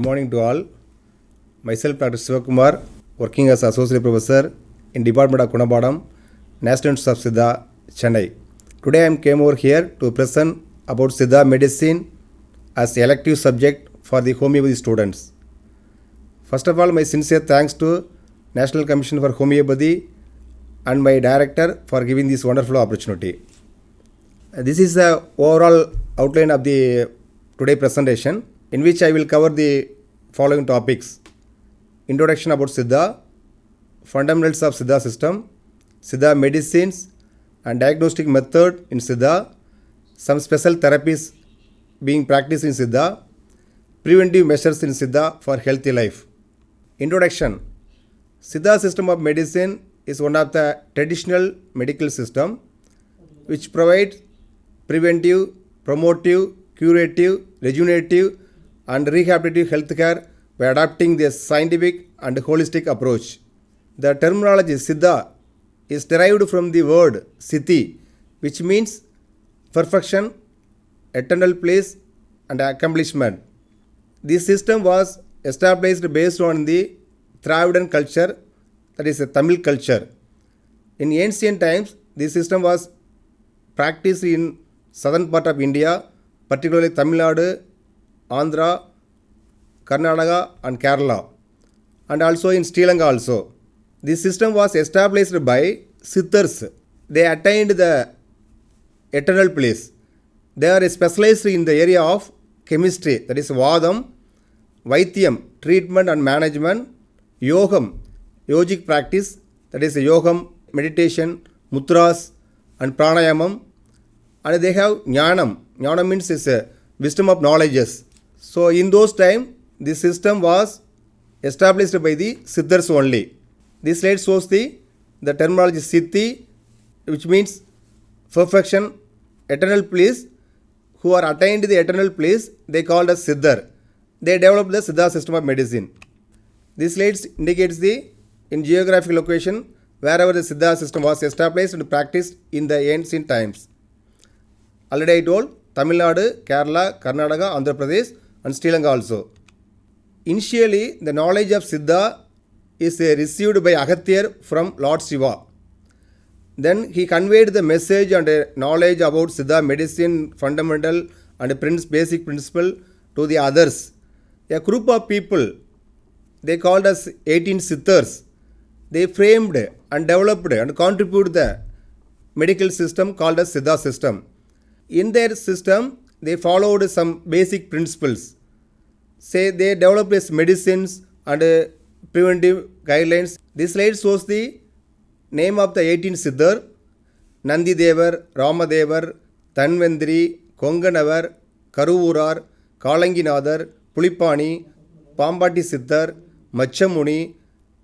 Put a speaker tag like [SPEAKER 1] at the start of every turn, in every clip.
[SPEAKER 1] morning to all. Myself, Dr. Sivakumar, working as Associate Professor in Department of Kunabadam, National Institute of Siddha, Chennai. Today I came over here to present about Siddha medicine as elective subject for the homeopathy students. First of all, my sincere thanks to National Commission for Homeopathy and my director for giving this wonderful opportunity. This is the overall outline of the today presentation, in which I will cover the following topics: introduction about Siddha, fundamentals of Siddha system, Siddha medicines and diagnostic method in Siddha, some special therapies being practiced in Siddha, preventive measures in Siddha for healthy life. Introduction. Siddha system of medicine is one of the traditional medical system which provides preventive, promotive, curative, regenerative and rehabilitative healthcare by adopting the scientific and holistic approach. The terminology Siddha is derived from the word Siddhi, which means perfection, eternal place and accomplishment. This system was established based on the Dravidian culture, that is a Tamil culture. In ancient times, this system was practiced in southern part of India, particularly Tamil Nadu, Andhra, Karnataka and Kerala, and also in Sri Lanka also. This system was established by Siddhas. They attained the eternal place. They are specialized in the area of chemistry, that is Vadam, Vaityam, treatment and management, Yogam, yogic practice, that is Yogam, meditation, Mudras and Pranayamam, and they have Jnanam. Jnanam means is a wisdom of knowledges. So in those times, this system was established by the Siddhas only. This slide shows the terminology Siddhi, which means perfection, eternal bliss. Who are attained the eternal bliss, they called as Siddhar. They developed the Siddha system of medicine. This slide indicates the in geographic location wherever the Siddha system was established and practiced in the ancient times. Already I told Tamil Nadu, Kerala, Karnataka, Andhra Pradesh and Sri Lanka also. Initially, the knowledge of Siddha is received by Agathir from Lord Shiva. Then he conveyed the message and knowledge about Siddha medicine, fundamental and basic principle to the others. A group of people, they called as 18 Siddhas. They framed and developed and contributed the medical system called as Siddha system. In their system, they followed some basic principles. Say they developed as medicines and preventive guidelines. This slide shows the name of the 18 Siddhar: Nandi Devar, Ramadevar, Tanvendri, Konganavar, Karuvurar, Kalanginadar, Pulipani, Pambati Siddhar, Machamuni,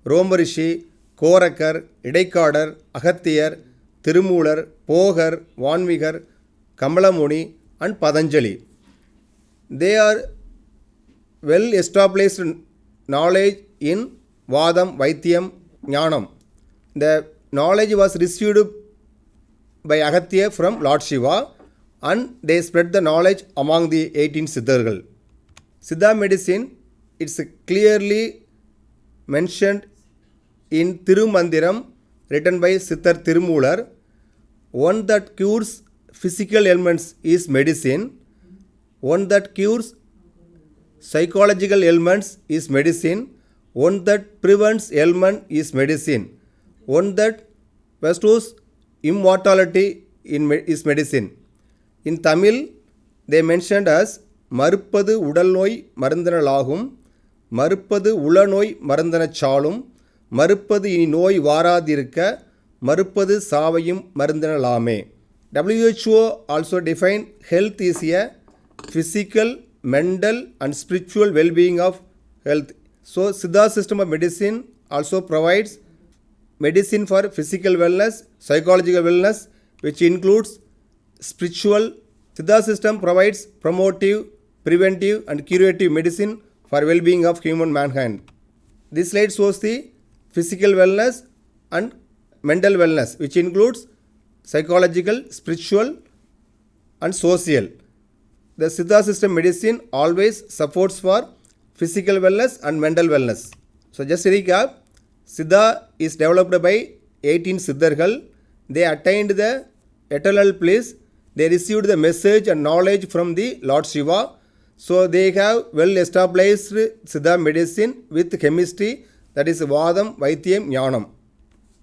[SPEAKER 1] Romarishi, Korakar, Idaikadar, Agathiyar, Tirumular, Pogar, Vanvigar, Kamalamuni and Patanjali. They are well established knowledge in Vadam, Vaityam, Jnanam. The knowledge was received by Agathya from Lord Shiva and they spread the knowledge among the 18 Siddhargal. Siddha medicine, it's clearly mentioned in Tirumandiram written by Siddhar Tirumular. One that cures physical ailments is medicine. One that cures psychological ailments is medicine. One that prevents ailment is medicine. One that bestows immortality is medicine. In Tamil, they mentioned as மறுப்பது உடல் நோய் மருந்தனலாகும், மறுப்பது உளநோய் மருந்தனச்சாலும், மறுப்பது இனி நோய் வாராதிருக்க, மறுப்பது சாவையும் மருந்தனலாமே. WHO also defined health is a physical, mental and spiritual well-being of health. So Siddha system of medicine also provides medicine for physical wellness, psychological wellness, which includes spiritual. Siddha system provides promotive, preventive and curative medicine for well-being of human mankind. This slide shows the physical wellness and mental wellness, which includes psychological, spiritual and social. The Siddha system medicine always supports for physical wellness and mental wellness. So just recap, Siddha is developed by 18 Siddhargal. They attained the eternal bliss. They received the message and knowledge from the Lord Shiva. So they have well established Siddha medicine with chemistry, that is Vadam, Vaityam, Jnanam.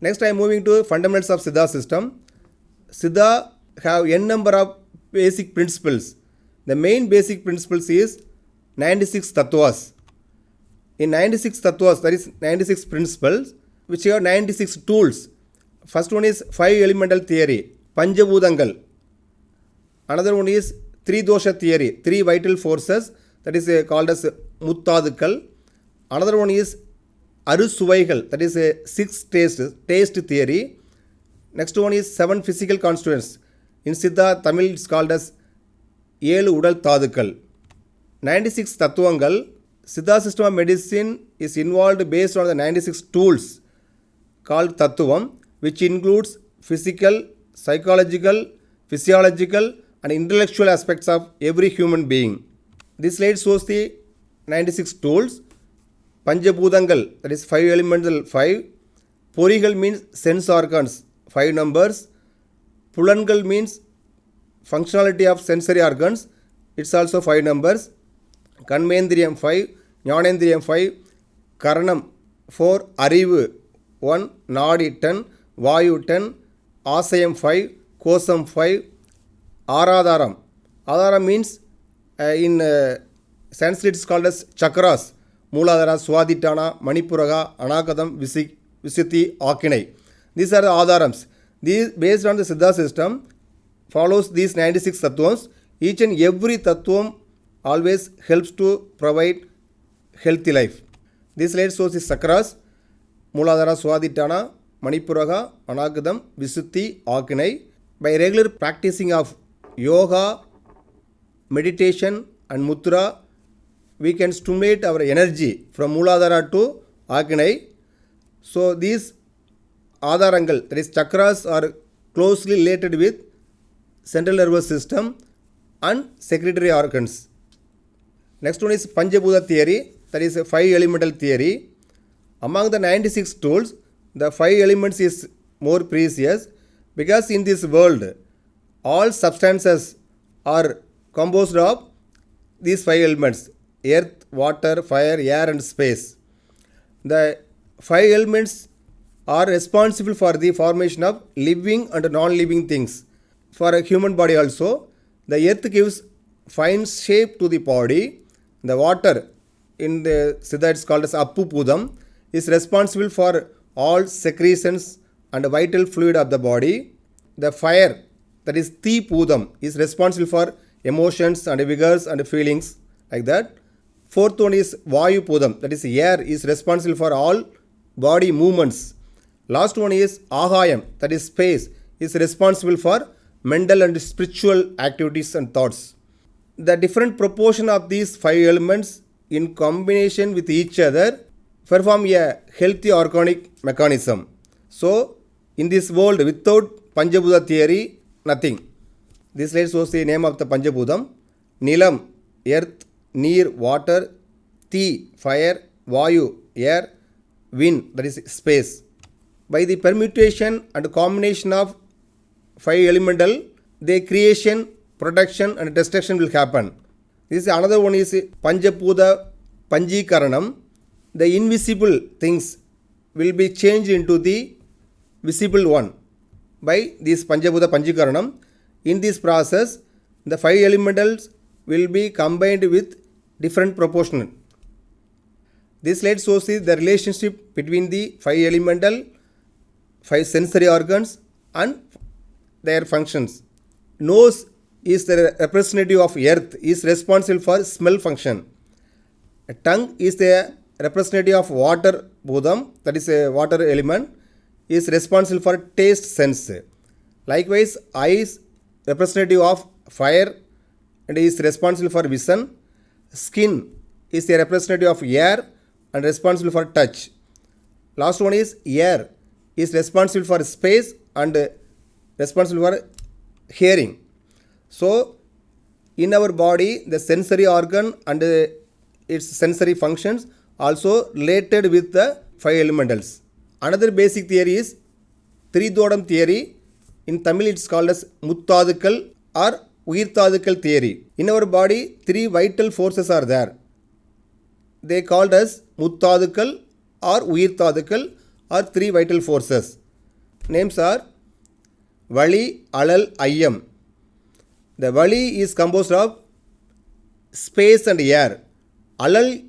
[SPEAKER 1] Next I am moving to fundamentals of Siddha system. Siddha have n number of basic principles. The main basic principles is 96 tattvas. In 96 tattvas, there is 96 principles which have 96 tools. First one is 5 elemental theory, Panchabhutangal. Another one is 3 dosha theory, 3 vital forces, that is called as Muttadukal. Another one is Arusuvaigal, that is 6 taste theory. Next one is 7 physical constituents. In Siddha Tamil it's called as 7 Udal Thadukal. 96 Tattvangal. Siddha system of medicine is involved based on the 96 tools called Tattvam, which includes physical, psychological, physiological and intellectual aspects of every human being. This slide shows the 96 tools. Panchabhutangal, that is 5 elemental 5. Porigal means sense organs, 5 numbers. Pulangal means functionality of sensory organs, it's also 5 numbers. Kanmendriyam 5, Jnanendriyam 5, Karanam 4, Arivu 1, Nadi 10, Vayu 10, Asayam 5, Kosam 5, Aradharam. Adharam means in Sanskrit it's called as chakras. Mooladhara, Swadhitana, Manipuraga, Anakadam, Visuddhi, Akinai. These are the Adharams. These, based on the Siddha system, follows these 96 tattvams. Each and every tattvam always helps to provide healthy life. This slide shows the chakras, Mooladhara, Swadhitana, Manipuraga, Anakadam, Visuddhi, Akinai. By regular practicing of yoga, meditation and mudra, we can stimulate our energy from Mooladhara to Akinai. So these Adharangal, that is chakras, are closely related with central nervous system and secretory organs. Next one is Panchabhuta theory, that is a 5 elemental theory. Among the 96 tools, the 5 elements is more precious because in this world, all substances are composed of these 5 elements: earth, water, fire, air and space. The 5 elements are responsible for the formation of living and non-living things. For a human body also, the earth gives fine shape to the body. The water, in the Siddha it's called as Appu Pudam, is responsible for all secretions and vital fluid of the body. The fire, that is Ti Pudam, is responsible for emotions and vigors and feelings, like that. Fourth one is Vayu Pudam, that is air, is responsible for all body movements. Last one is Ahayam, that is space, is responsible for mental and spiritual activities and thoughts. The different proportion of these 5 elements in combination with each other perform a healthy organic mechanism. So in this world without Panchabhuta theory, nothing. This slide shows the name of the Panchabhutam: Nilam, earth; Neer, water; Ti, fire; Vayu, air; Wind, that is space. By the permutation and combination of 5 elemental, the creation, production and destruction will happen. This is another one is Panchabhuta Panjikaranam. The invisible things will be changed into the visible one by this Panchabhuta Panjikaranam. In this process, the 5 elementals will be combined with different proportion. This slide shows the relationship between the 5 elemental, 5 sensory organs and their functions. Nose is the representative of earth, is responsible for smell function. Tongue is the representative of water Bhudam, that is a water element, is responsible for taste sense. Likewise, eyes representative of fire and is responsible for vision. Skin is the representative of air and responsible for touch. Last one is air, is responsible for space and responsible for hearing. So in our body, the sensory organ and its sensory functions also related with the five elementals. Another basic theory is Tridodam theory. In Tamil it's called as Muttadukal or Uyirthadukal theory. In our body, three vital forces are there. They called as Muttadukal or Uyirthadukal or three vital forces. Names are Vali, Alal, Ayyam. The Vali is composed of space and air. Alal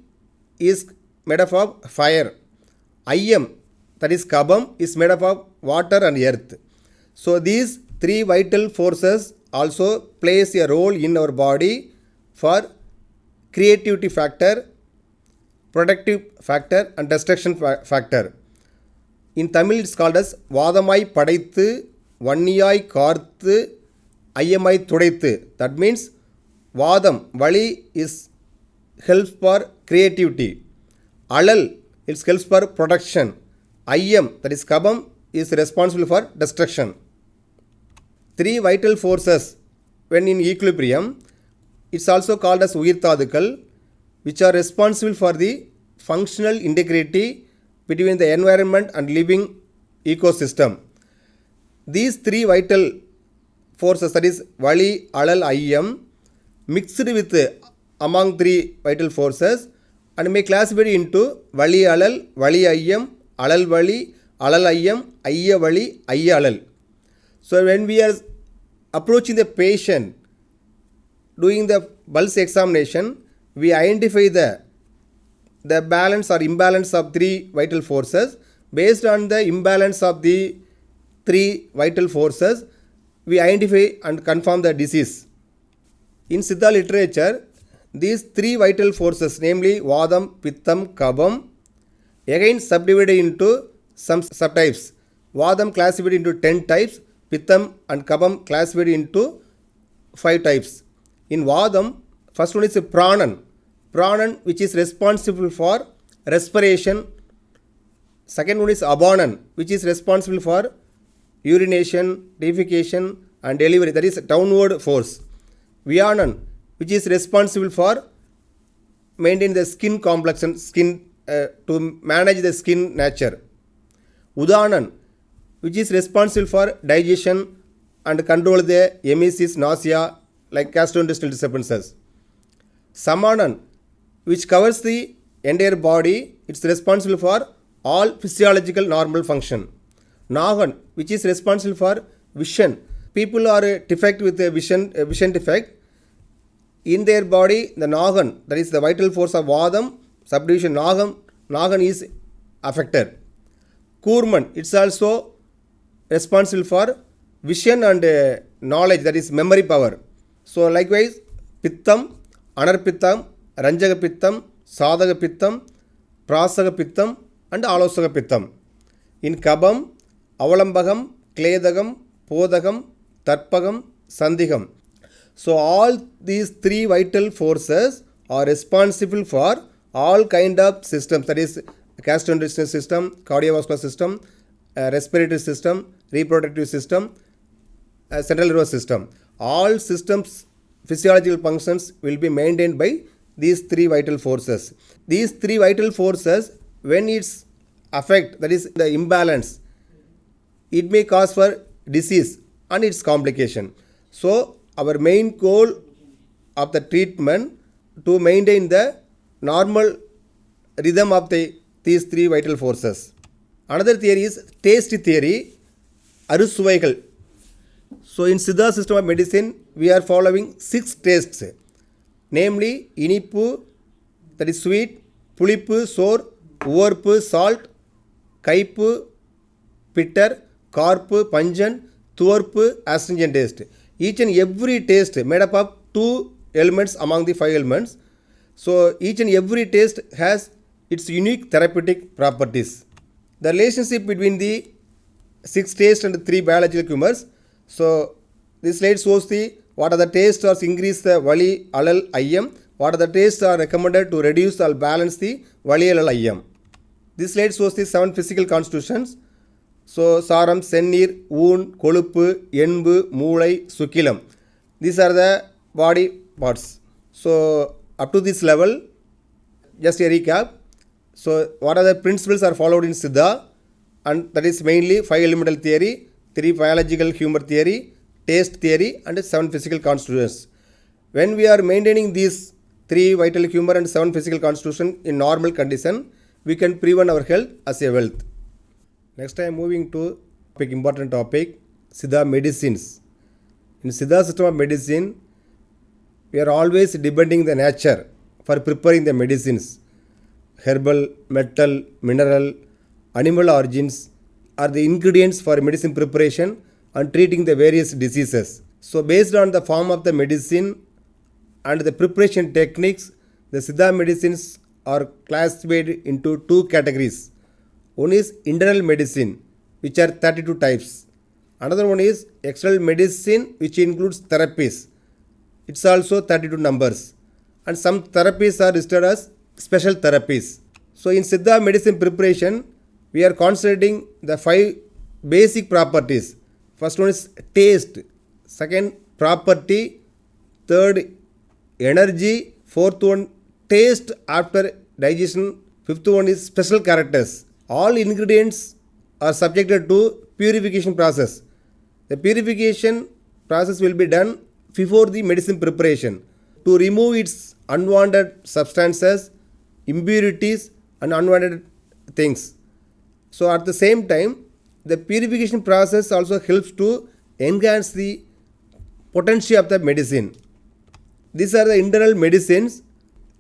[SPEAKER 1] is made up of fire. Ayyam, that is Kabam, is made up of water and earth. So these three vital forces also plays a role in our body for creativity factor, productive factor and destruction factor. In Tamil it's called as Vadamai Padaithu, Vanniyai Karthu, Ayyamai Thudaithu. That means Vadam, Vali is helps for creativity. Alal, it helps for production. Ayyam, that is Kabam, is responsible for destruction. Three vital forces when in equilibrium, it's also called as Uyirthadukal, which are responsible for the functional integrity between the environment and living ecosystem. These three vital forces, that is Vali, Alal, Ayyam, mixed with among three vital forces and may classify into Vali Alal, Vali Ayyam, Alal Vali, Alal Ayyam, Ayya Vali, Ayya Alal. So when we are approaching the patient doing the pulse examination, we identify the balance or imbalance of three vital forces. Based on the imbalance of the three vital forces, we identify and confirm the disease. In Siddha literature, these three vital forces, namely Vadam, Pittam, Kabam, again subdivided into some subtypes. Vadam classified into 10 types, Pittam and Kabam classified into 5 types. In Vadam, first one is Pranan. Pranan, which is responsible for respiration. Second one is Abanan, which is responsible for urination, defecation and delivery, that is downward force. Vyanan, which is responsible for maintain the skin complexion, to manage the skin nature. Udanan, which is responsible for digestion and control the emesis, nausea, like gastrointestinal disturbances. Samanan, which covers the entire body, it's responsible for all physiological normal function. Nagan, which is responsible for vision. People are defect with a vision defect. In their body, the Nagan, that is the vital force of Vadam, subdivision Nagan is affected. Kurman, it's also responsible for vision and knowledge, that is memory power. So likewise, Pittam, Anarpittam, Ranjaga Pittam, Sadhaga Pittam, Prasaga Pittam and Alosaga Pittam. In Kabam, Avalambagam, Kledagam, Podagam, Tarpagam, Sandhigam. So all these three vital forces are responsible for all kind of systems, that is gastrointestinal system, cardiovascular system, respiratory system, reproductive system, central nervous system. All systems, physiological functions will be maintained by these three vital forces. These three vital forces, when it's affect, that is the imbalance, it may cause for disease and its complication. So our main goal of the treatment to maintain the normal rhythm of these three vital forces. Another theory is taste theory, Arusuvaigal. So in Siddha system of medicine, we are following 6 tastes, namely Inipu, that is sweet, Pulipu, sour, Uvarpu, salt, Kaipu, bitter, Karpu, pungent, Thuvarpu, astringent taste. Each and every taste made up of 2 elements among the 5 elements. So each and every taste has its unique therapeutic properties. The relationship between the 6 tastes and 3 biological humors. So this slide shows what are the tastes or increase the Vali, Alal, Ayyam. What are the tastes are recommended to reduce or balance the Vali, Alal, Ayyam. This slide shows the 7 physical constitutions. So Saram, Sennir, Wound, Kolupu, Enbu, Moolai, Sukilam. These are the body parts. So up to this level, just a recap. So what are the principles are followed in Siddha? And that is mainly 5 elemental theory, 3 biological humor theory, taste theory, and 7 physical constitutions. When we are maintaining these 3 vital humor and 7 physical constitution in normal condition, we can prevent our health as a wealth. Next I am moving to important topic, Siddha medicines. In Siddha system of medicine, we are always depending the nature for preparing the medicines. Herbal, metal, mineral, animal origins are the ingredients for medicine preparation and treating the various diseases. So based on the form of the medicine and the preparation techniques, the Siddha medicines are classified into 2 categories. One is internal medicine, which are 32 types. Another one is external medicine, which includes therapies. It's also 32 numbers. And some therapies are listed as special therapies. So in Siddha medicine preparation, we are considering the 5 basic properties. First one is taste. Second, property. Third, energy. Fourth one, taste after digestion. Fifth one is special characters. All ingredients are subjected to purification process. The purification process will be done before the medicine preparation to remove its unwanted substances, impurities, and unwanted things. So at the same time, the purification process also helps to enhance the potency of the medicine. These are the internal medicines,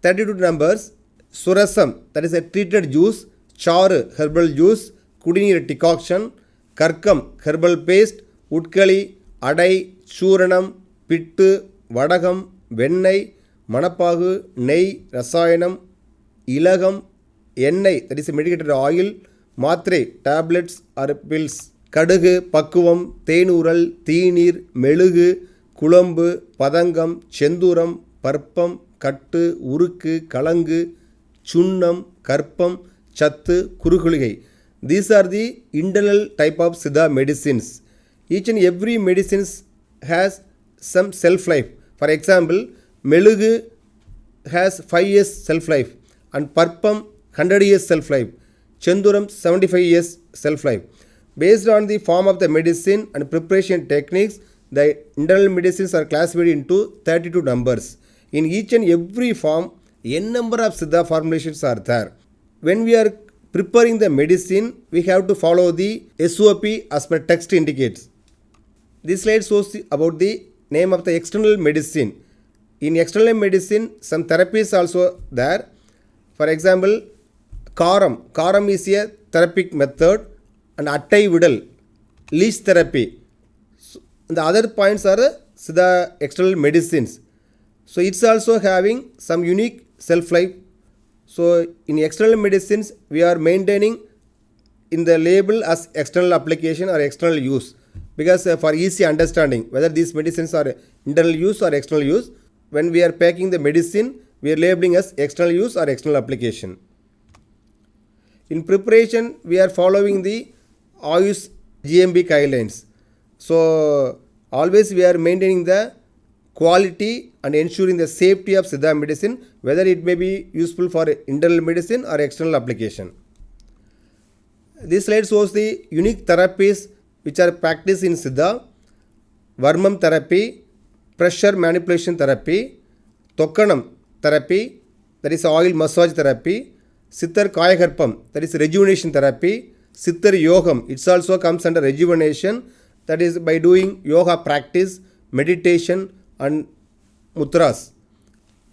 [SPEAKER 1] 32 numbers. Surasam, that is a treated juice. Charu, herbal juice. Kudineer decoction. Karkam, herbal paste. Utkali, Adai, Churanam, Pittu, Vadagam, Vennai, Manapagu, Nei, Rasayanam, Ilagam, Ennai, that is a medicated oil. Matre, tablets or pills. Kadugu, Pakuvam, Teenural, Teenir, Melugu, Kulambu, Padangam, Chenduram, Parpam, Kattu, Urukku, Kalangu, Chunnam, Karpam, Chattu, Kurukuligai. These are the internal type of Siddha medicines. Each and every medicine has some shelf life. For example, Melugu has 5 years shelf life and Parpam 100 years shelf life. Chenduram 75 years shelf life. Based on the form of the medicine and preparation techniques, the internal medicines are classified into 32 numbers. In each and every form, n number of Siddha formulations are there. When we are preparing the medicine, we have to follow the SOP as per text indicates. This slide shows about the name of the external medicine. In external medicine, some therapies also there. For example, Karam. Karam is a therapeutic method, and Attai Vidal, leech therapy. So, the other points are the external medicines. So it's also having some unique shelf life. So in external medicines, we are maintaining in the label as external application or external use, because for easy understanding whether these medicines are internal use or external use, when we are packing the medicine, we are labeling as external use or external application. In preparation, we are following the Ayush GMB guidelines. So always we are maintaining the quality and ensuring the safety of Siddha medicine, whether it may be useful for internal medicine or external application. This slide shows the unique therapies which are practiced in Siddha: Varmam therapy, pressure manipulation therapy, Tokkanam therapy, that is oil massage therapy, Sittar Kayakarpam, that is rejuvenation therapy, Sittar Yogam, it also comes under rejuvenation, that is by doing yoga practice, meditation and mudras.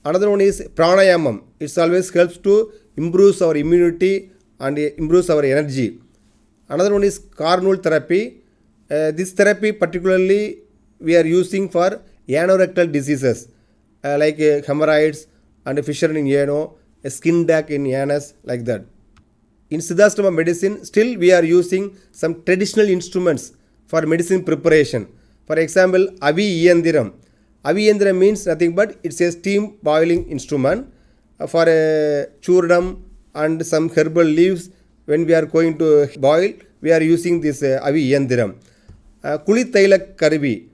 [SPEAKER 1] Another one is pranayamam. It always helps to improve our immunity and improves our energy. Another one is carnal therapy. This therapy particularly we are using for anorectal diseases like hemorrhoids and fissure in ano, a skin dac in anus, like that. In Siddhastama medicine, still we are using some traditional instruments for medicine preparation. For example, Avi Iyandiram. Avi Iyandiram means nothing but it's a steam boiling instrument for a churnam and some herbal leaves. When we are going to boil, we are using this Avi Iyandiram. Kulit Tailak Karvi.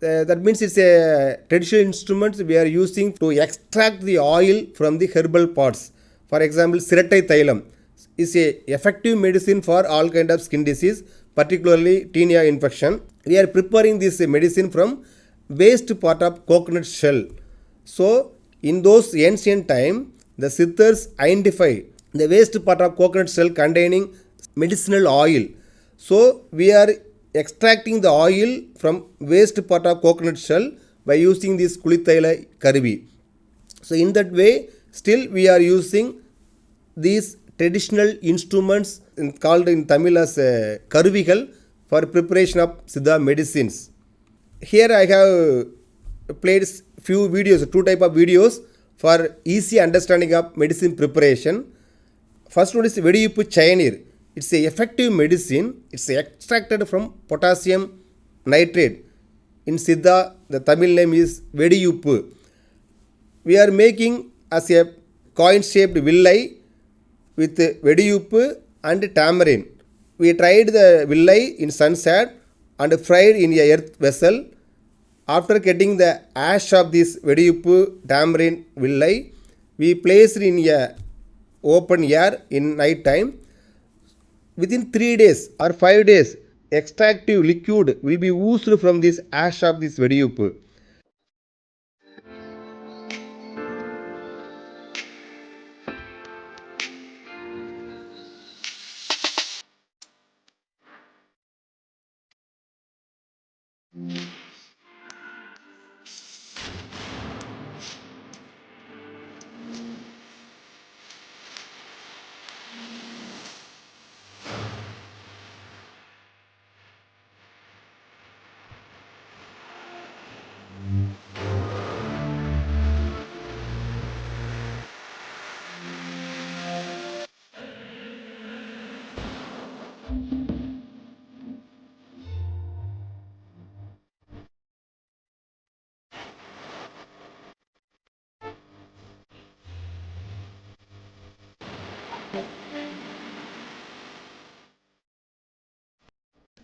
[SPEAKER 1] That means it's a traditional instrument we are using to extract the oil from the herbal pots. For example, Siratai Thailam is a effective medicine for all kind of skin disease, particularly tinea infection. We are preparing this medicine from waste part of coconut shell. So, in those ancient time, the Siddhas identify the waste part of coconut shell containing medicinal oil. So, we are extracting the oil from waste part of coconut shell by using this Kulithaila Karuvi. So, in that way, still we are using these traditional instruments called in Tamil as Karuvigal for preparation of Siddha medicines. Here I have played few videos, two type of videos for easy understanding of medicine preparation. First one is Vediyuppu Chayanir. It's a effective medicine. It's extracted from potassium nitrate. In Siddha, the Tamil name is Vediyuppu. We are making as a coin shaped villai with Vediyuppu and tamarind. We tried the villai in sunset and fried in a earth vessel. After getting the ash of this Vediyuppu tamarind villai, we placed in a open air in night time. Within 3 days or 5 days, extractive liquid will be oozed from this ash of this Vediyuppu.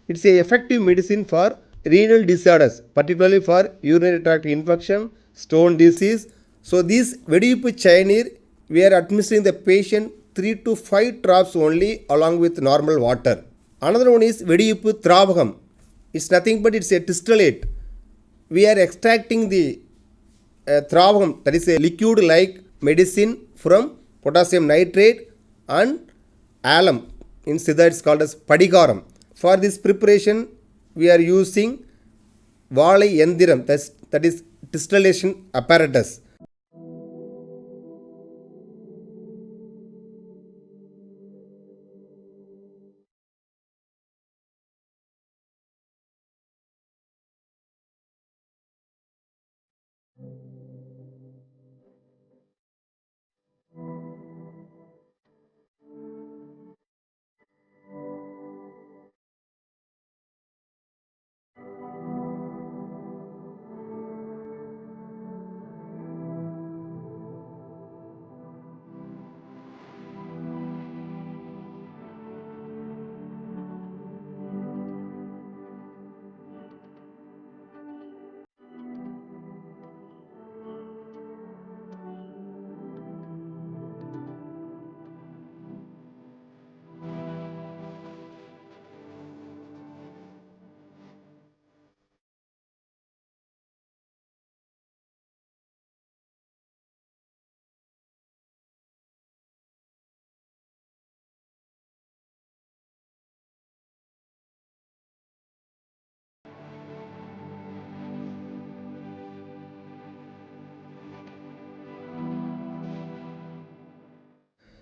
[SPEAKER 1] It's a effective medicine for renal disorders, particularly for urinary tract infection, stone disease. So this Vediyuppu Chayanir, we are administering the patient 3 to 5 drops only along with normal water. Another one is Vediyuppu Travagam. It's nothing but it's a distillate. We are extracting the Travagam, that is a liquid like medicine from potassium nitrate and alum. In Siddha it's called as Padikaram. For this preparation, we are using Valai Yandiram, that is distillation apparatus.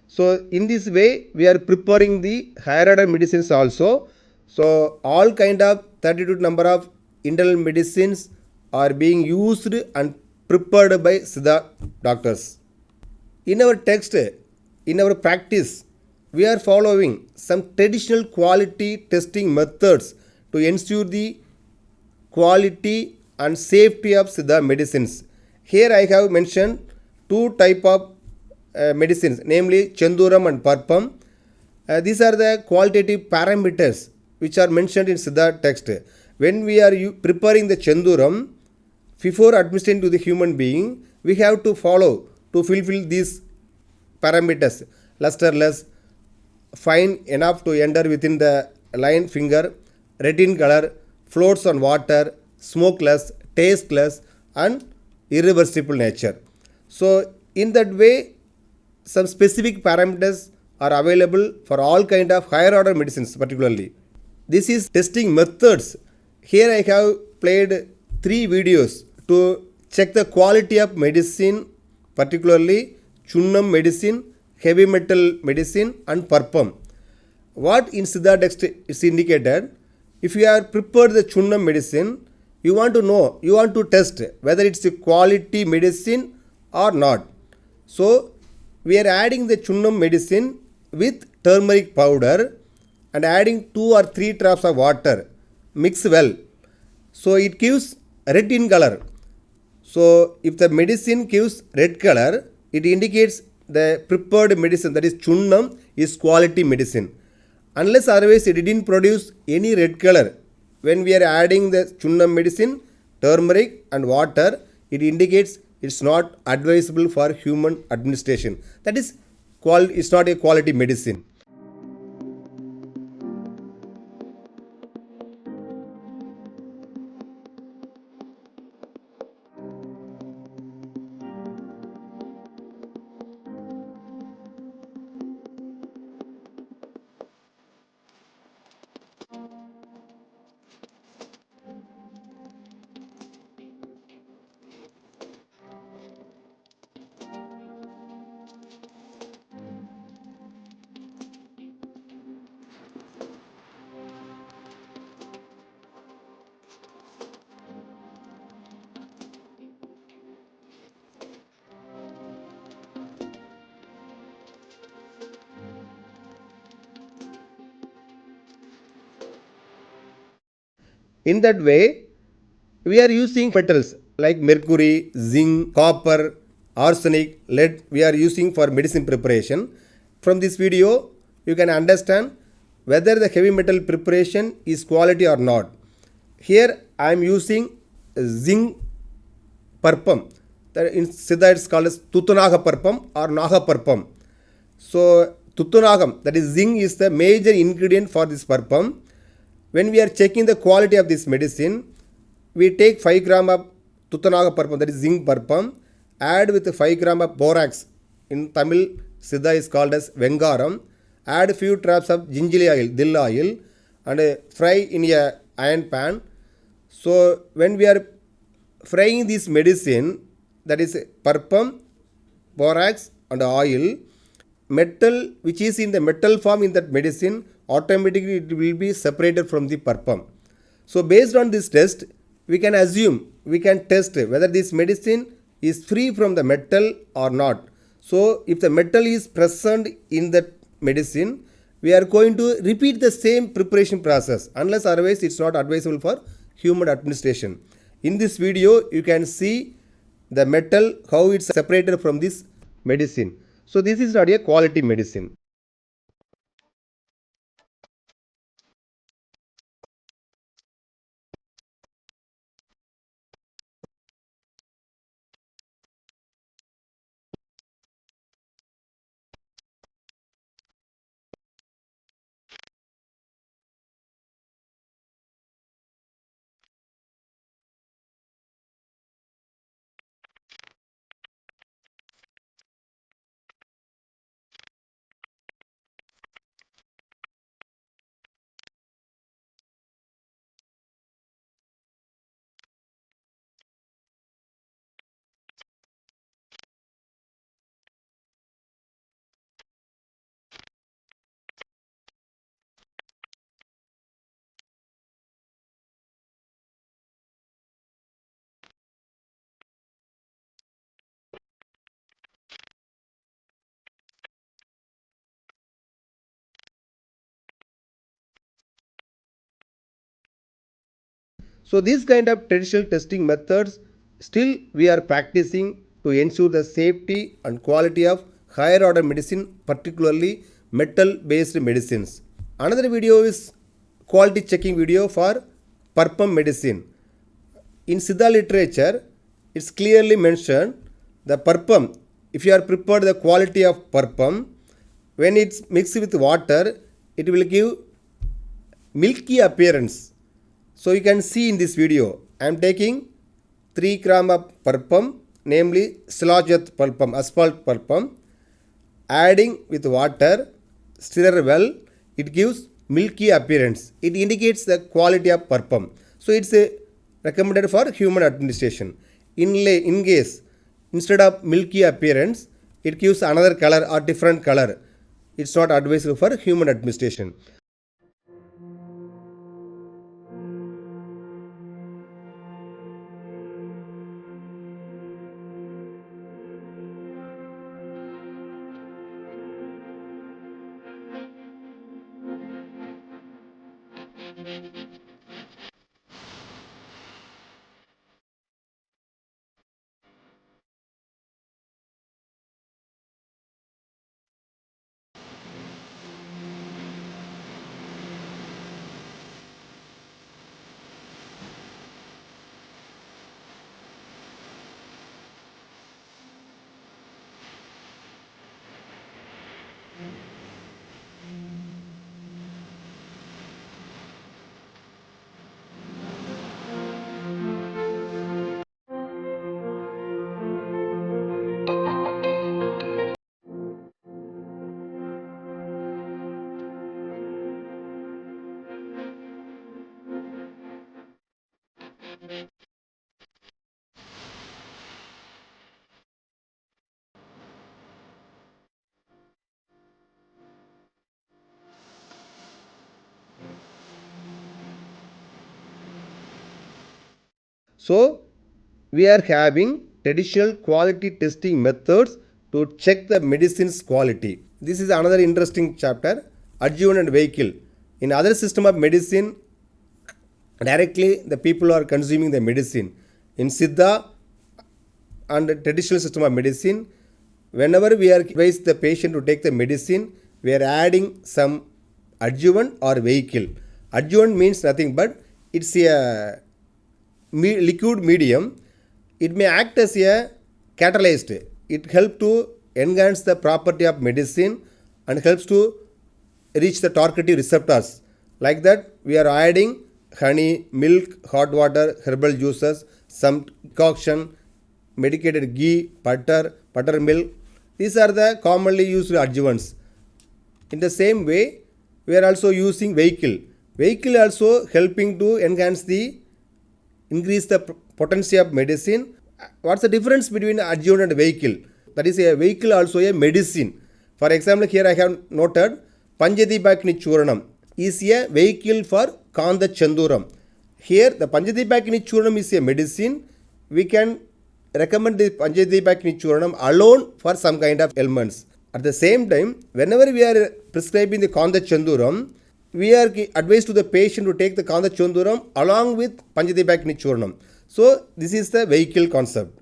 [SPEAKER 1] So in this way, we are preparing the higher order medicines also. So all kind of 32 number of internal medicines are being used and prepared by Siddha doctors. In our text, in our practice, we are following some traditional quality testing methods to ensure the quality and safety of Siddha medicines. Here I have mentioned two type of medicines, namely Chanduram and Parpam. These are the qualitative parameters which are mentioned in Siddha text. When we are preparing the Chanduram, before administering to the human being, we have to follow to fulfill these parameters, lusterless, fine enough to enter within the line finger, retin color, floats on water, smokeless, tasteless, and irreversible nature. So in that way, some specific parameters are available for all kind of higher order medicines particularly. This is testing methods. Here I have played 3 videos to check the quality of medicine, particularly Chunnam medicine, heavy metal medicine, and Parpam. What in Siddha text is indicated, if you have prepared the Chunnam medicine, you want to know, you want to test whether it's a quality medicine or not. So we are adding the Chunnam medicine with turmeric powder and adding 2 or 3 drops of water. Mix well. So it gives red in color. So if the medicine gives red color, it indicates the prepared medicine, that is Chunnam, is quality medicine. Unless otherwise it didn't produce any red color. When we are adding the Chunnam medicine, turmeric and water, it indicates it's not advisable for human administration. That is, it's not a quality medicine. In that way, we are using metals like mercury, zinc, copper, arsenic, lead, we are using for medicine preparation. From this video, you can understand whether the heavy metal preparation is quality or not. Here I am using zinc Parpam. In Siddha it's called as Tutunaga Parpam or Naga Parpam. So Tutunagam, that is zinc, is the major ingredient for this Parpam. When we are checking the quality of this medicine, we take 5 gram of Tutunaga Parpam, that is zinc Parpam, add with 5 gram of borax. In Tamil, Siddha is called as Vengaram. Add a few drops of gingerly oil, dill oil, and fry in a iron pan. So when we are frying this medicine, that is Parpam, borax and oil, metal which is in the metal form in that medicine, automatically it will be separated from the Parpam. So based on this test, we can assume, we can test whether this medicine is free from the metal or not. So if the metal is present in that medicine, we are going to repeat the same preparation process, unless otherwise it's not advisable for human administration. In this video, you can see the metal, how it's separated from this medicine. So this is not a quality medicine. So these kind of traditional testing methods still we are practicing to ensure the safety and quality of higher order medicine, particularly metal based medicines. Another video is quality checking video for Parpam medicine. In Siddha literature, it's clearly mentioned the Parpam, if you are prepared the quality of purpum, when it's mixed with water, it will give milky appearance. So you can see in this video, I am taking 3 gram of purpum, namely Silajath pulpum, asphalt pulpum, adding with water, stir well, it gives milky appearance. It indicates the quality of purpum. So it's recommended for human administration. In case instead of milky appearance, it gives another color or different color, it's not advisable for human administration. So we are having traditional quality testing methods to check the medicine's quality. This is another interesting chapter, adjuvant and vehicle. In other system of medicine, directly the people are consuming the medicine. In Siddha and the traditional system of medicine, whenever we are advise the patient to take the medicine, we are adding some adjuvant or vehicle. Adjuvant means nothing but it's a liquid medium. It may act as a catalyst. It helps to enhance the property of medicine and helps to reach the targeted receptors. Like that, we are adding honey, milk, hot water, herbal juices, some concoction, medicated ghee, buttermilk. These are the commonly used adjuvants. In the same way, we are also using vehicle. Vehicle also helping to increase the potency of medicine. What's the difference between adjuvant and vehicle? That is, a vehicle also a medicine. For example, here I have noted Panjadipakni Churanam is a vehicle for Kanda Chanduram. Here the Panjadipakni Churanam is a medicine. We can recommend the Panjadipakni Churanam alone for some kind of ailments. At the same time, whenever we are prescribing the Kanda Chanduram, we are advised to the patient to take the Kanda Chanduram along with Panjadipakni Churnam. So this is the vehicle concept.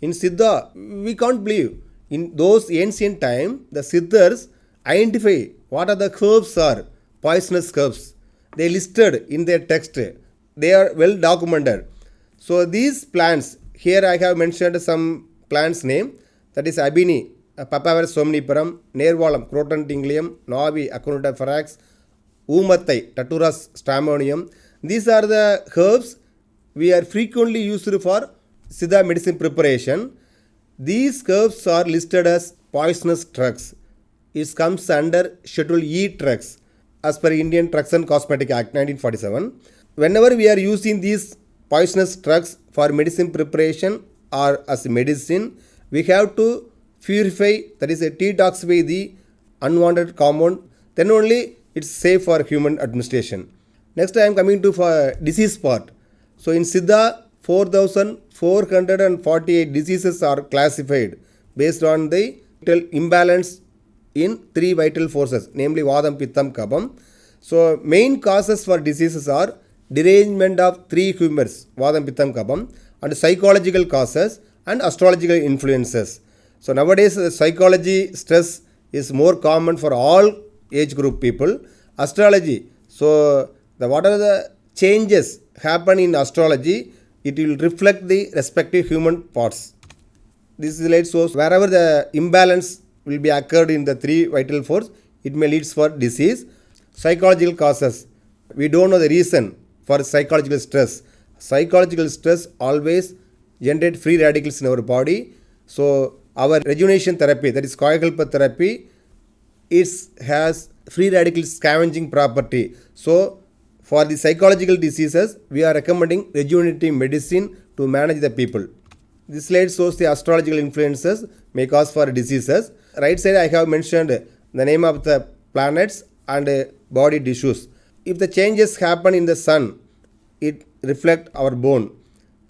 [SPEAKER 1] In Siddha, we can't believe. In those ancient time, the Siddhas identify what are the herbs are, poisonous herbs. They listed in their text. They are well documented. So these plants, here I have mentioned some plants name, that is Abini, Papaver somniferum, Nervalam, Croton tinglium, Navi, Aconita ferax, Umathai, Taturas stramonium. These are the herbs we are frequently used for Siddha medicine preparation. These herbs are listed as poisonous drugs. It comes under Schedule E drugs as per Indian Drugs and Cosmetic Act 1947. Whenever we are using these poisonous drugs for medicine preparation or as medicine, we have to purify, that is, detoxify the unwanted compound. Then only it's safe for human administration. Next, I am coming to for disease part. So in Siddha, 4,448 diseases are classified based on the vital imbalance in 3 vital forces, namely Vadam, Pittam, Kapam. So main causes for diseases are derangement of 3 humors, Vadam, Pittam, Kapam, and psychological causes and astrological influences. So nowadays, psychology stress is more common for all age group people. Astrology, so what are the changes happen in astrology, it will reflect the respective human parts. This slide shows wherever the imbalance will be occurred in the three vital force, it may leads for disease. Psychological causes. We don't know the reason for psychological stress. Psychological stress always generate free radicals in our body. So our rejuvenation therapy, that is Kayakalpa therapy, has free radical scavenging property. So for the psychological diseases, we are recommending rejuvenative medicine to manage the people. This slide shows the astrological influences may cause for diseases. Right side I have mentioned the name of the planets and body tissues. If the changes happen in the sun, it reflect our bone.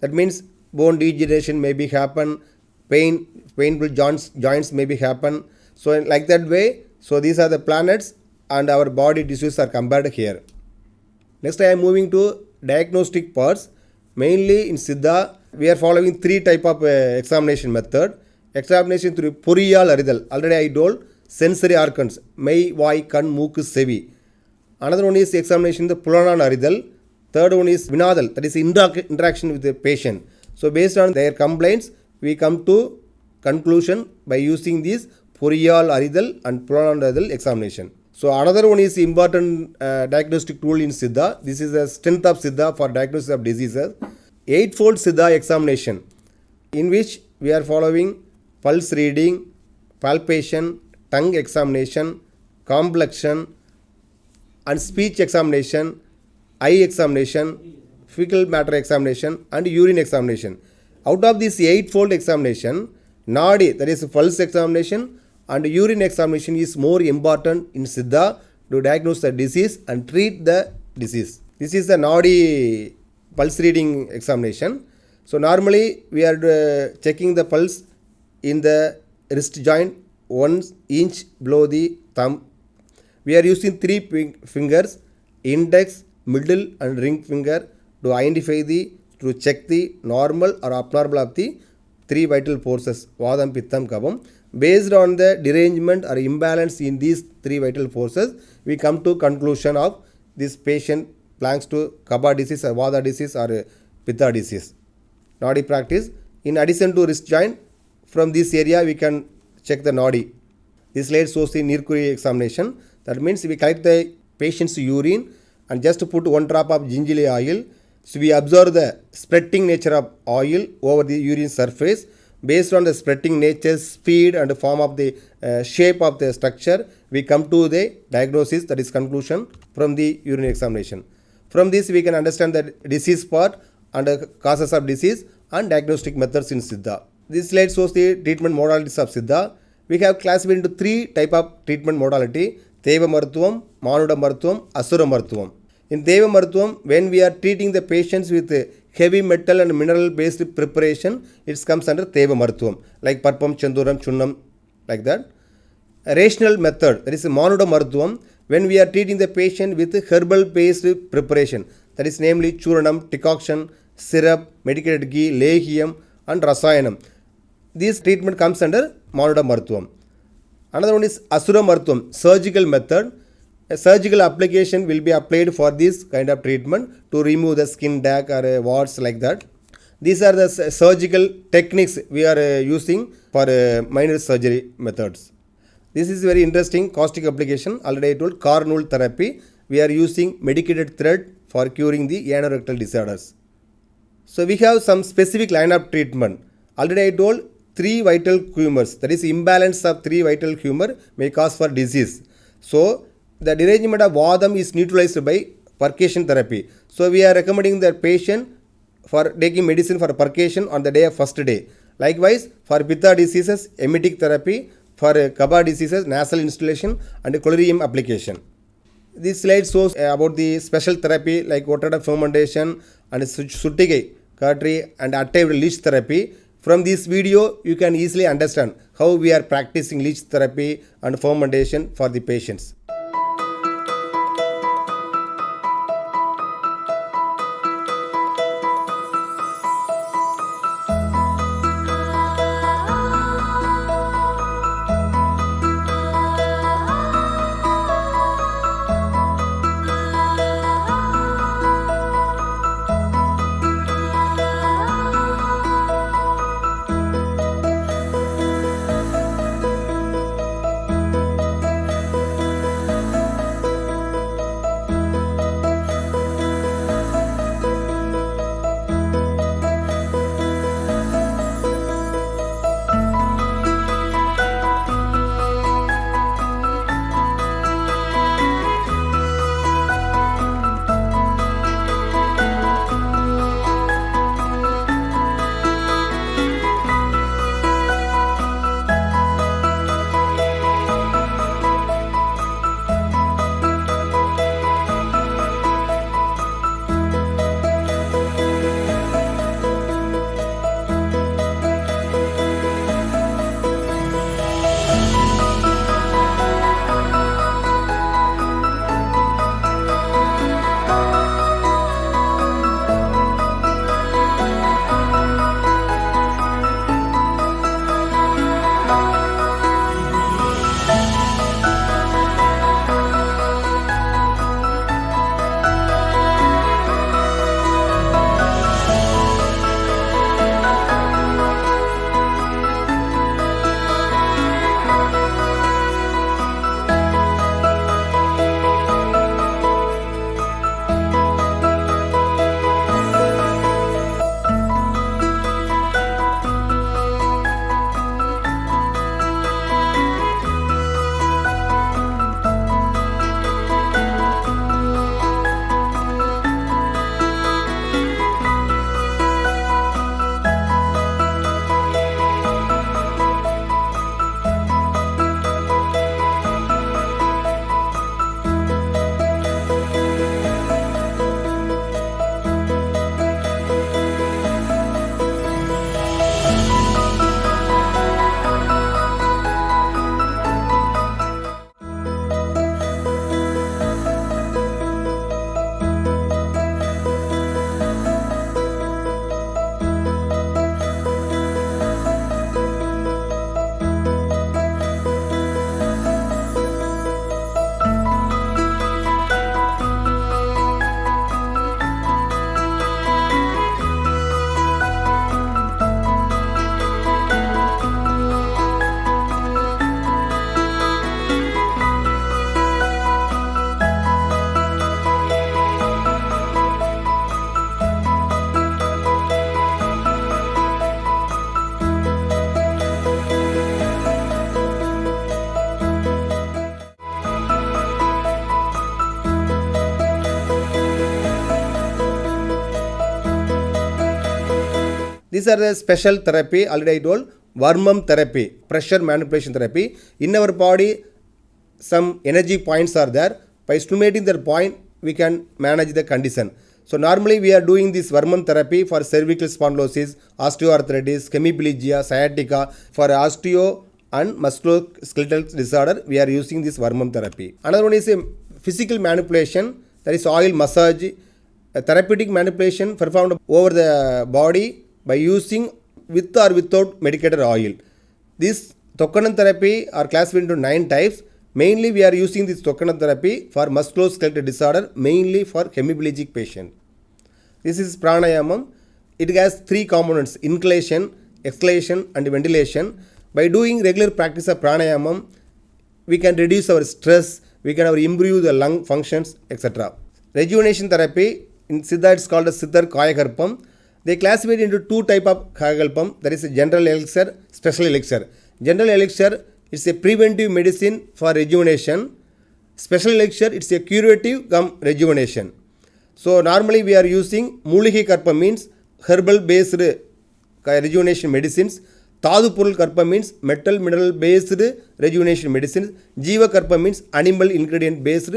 [SPEAKER 1] That means bone degeneration may be happen, painful joints may be happen. So in like that way, so these are the planets and our body tissues are compared here. Next I am moving to diagnostic parts. Mainly in Siddha, we are following three type of examination method. Examination through Puriyal Aridal. Already I told sensory organs. Mai, Vai, Kan, Mook, Sevi. Another one is examination the Pulanan Aridal. Third one is Vinadal. That is interaction with the patient. So based on their complaints, we come to conclusion by using these Puriyal Aridal and Pulanan Aridal examination. So another one is important diagnostic tool in Siddha. This is the strength of Siddha for diagnosis of diseases. Eightfold Siddha examination, in which we are following pulse reading, palpation, tongue examination, complexion, and speech examination, eye examination, fecal matter examination, and urine examination. Out of this eightfold examination, Nadi, that is pulse examination, and urine examination is more important in Siddha to diagnose the disease and treat the disease. This is the Nadi pulse reading examination. So normally we are checking the pulse in the wrist joint 1 inch below the thumb. We are using three fingers, index, middle and ring finger to identify to check the normal or abnormal of the three vital forces, Vadam, Pittam, Kabam. Based on the derangement or imbalance in these three vital forces, we come to conclusion of this patient belongs to Kaba disease or Vada disease or Pitta disease. Nadi practice. In addition to wrist joint, from this area we can check the Nadi. This slide shows the Nirkuri examination. That means we collect the patient's urine and just put 1 drop of gingerly oil. So we observe the spreading nature of oil over the urine surface. Based on the spreading nature, speed and form of the shape of the structure, we come to the diagnosis, that is conclusion from the urine examination. From this we can understand the disease part and the causes of disease and diagnostic methods in Siddha. This slide shows the treatment modalities of Siddha. We have classified into three type of treatment modality: Deva Marthuvam, Manuda Marthuvam, Asura Marthuvam. In Deva Marthuvam, when we are treating the patients with heavy metal and mineral based preparation, it comes under Deva Marthuvam, like Parpam, Chanduram, Chunnam, like that. A rational method, that is Manuda Marthuvam, when we are treating the patient with herbal based preparation, that is namely Churanam, decoction, syrup, medicated ghee, lehium and rasayanam. This treatment comes under Manuda Marthuvam. Another one is Asura Marthuvam, surgical method. A surgical application will be applied for this kind of treatment to remove the skin dag or warts like that. These are the surgical techniques we are using for minor surgery methods. This is very interesting caustic application. Already I told cornul therapy. We are using medicated thread for curing the anorectal disorders. So we have some specific line of treatment. Already I told three vital humors, that is imbalance of three vital humor may cause for disease. So the derangement of Vadam is neutralized by percussion therapy. So we are recommending the patient for taking medicine for percussion on the day of first day. Likewise, for Pitta diseases, emetic therapy. For Kaba diseases, nasal instillation and collyrium application. This slide shows about the special therapy like Otada fermentation and Suttige, Cartry and active leech therapy. From this video, you can easily understand how we are practicing leech therapy and fermentation for the patients. These are the special therapy, already I told, Varmam therapy, pressure manipulation therapy. In our body, some energy points are there. By stimulating that point, we can manage the condition. So normally we are doing this Varmam therapy for cervical spondylosis, osteoarthritis, hemiplegia, sciatica. For osteo and musculoskeletal disorder, we are using this Varmam therapy. Another one is a physical manipulation, that is oil massage, a therapeutic manipulation performed over the body by using with or without medicated oil. This Tokkanam therapy are classified into 9 types. Mainly we are using this Tokkanam therapy for musculoskeletal disorder, mainly for hemiplegic patient. This is pranayamam. It has 3 components: inhalation, exhalation and ventilation. By doing regular practice of pranayamam, we can reduce our stress, we can improve the lung functions, etc. Rejuvenation therapy, in Siddha it's called as Siddha Kayakarpam. They classify it into 2 type of Kayakalpam. There is a general elixir, special elixir. General elixir is a preventive medicine for rejuvenation. Special elixir, it's a curative cum rejuvenation. So normally we are using Muliki Karpa, means herbal based rejuvenation medicines. Thadupurul Karpa means metal mineral based rejuvenation medicines. Jiva Karpa means animal ingredient based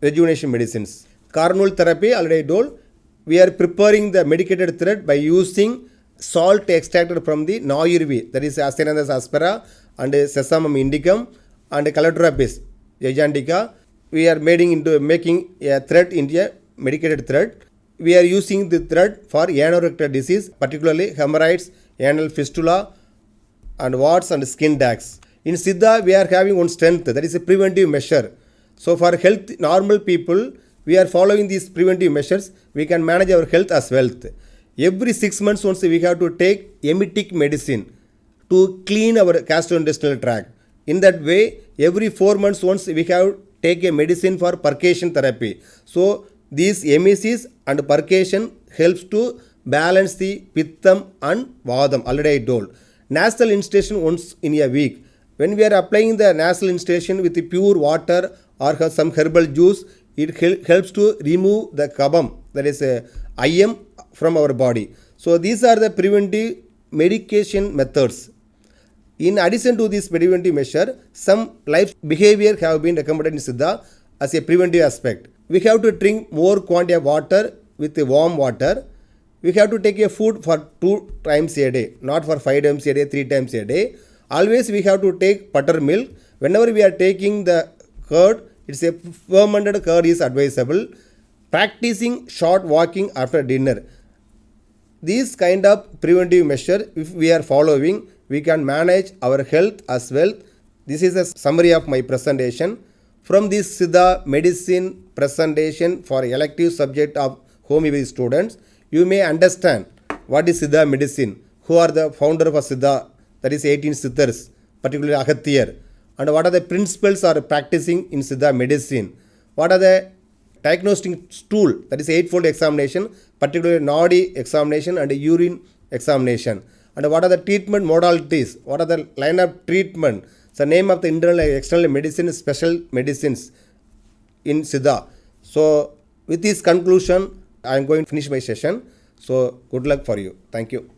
[SPEAKER 1] rejuvenation medicines. Carnal therapy, already told, we are preparing the medicated thread by using salt extracted from the Noirvi, that is Astenanthus aspera and Sesamum indicum and Calotropis gigantica. We are making a thread into a medicated thread. We are using the thread for anorectal disease, particularly hemorrhoids, anal fistula and warts and skin dags. In Siddha, we are having one strength, that is a preventive measure. So for health, normal people, we are following these preventive measures, we can manage our health as wealth. Every 6 months once we have to take emetic medicine to clean our gastrointestinal tract. In that way, every 4 months once we have to take a medicine for percussion therapy. So these emesis and percussion helps to balance the pittam and vadam, already I told. Nasal instillation once in a week. When we are applying the nasal instillation with the pure water or some herbal juice, it helps to remove the kabam, that is IM, from our body. So these are the preventive medication methods. In addition to this preventive measure, some life behavior have been recommended in Siddha as a preventive aspect. We have to drink more quantity of water with warm water. We have to take a food for 2 times a day, not for 5 times a day, 3 times a day. Always we have to take buttermilk. Whenever we are taking the curd, it's a fermented curd is advisable. Practicing short walking after dinner. These kind of preventive measure, if we are following, we can manage our health as well. This is a summary of my presentation. From this Siddha medicine presentation for elective subject of homeopathy students, you may understand what is Siddha medicine, who are the founder of Siddha, that is 18 Siddhas, particularly Agathiyar, and what are the principles are practicing in Siddha medicine, what are the diagnostic tool, that is eightfold examination, particularly Nadi examination and urine examination, and what are the treatment modalities, what are the line of treatment, the name of the internal and external medicine, special medicines in Siddha. So with this conclusion, I am going to finish my session. So good luck for you. Thank you.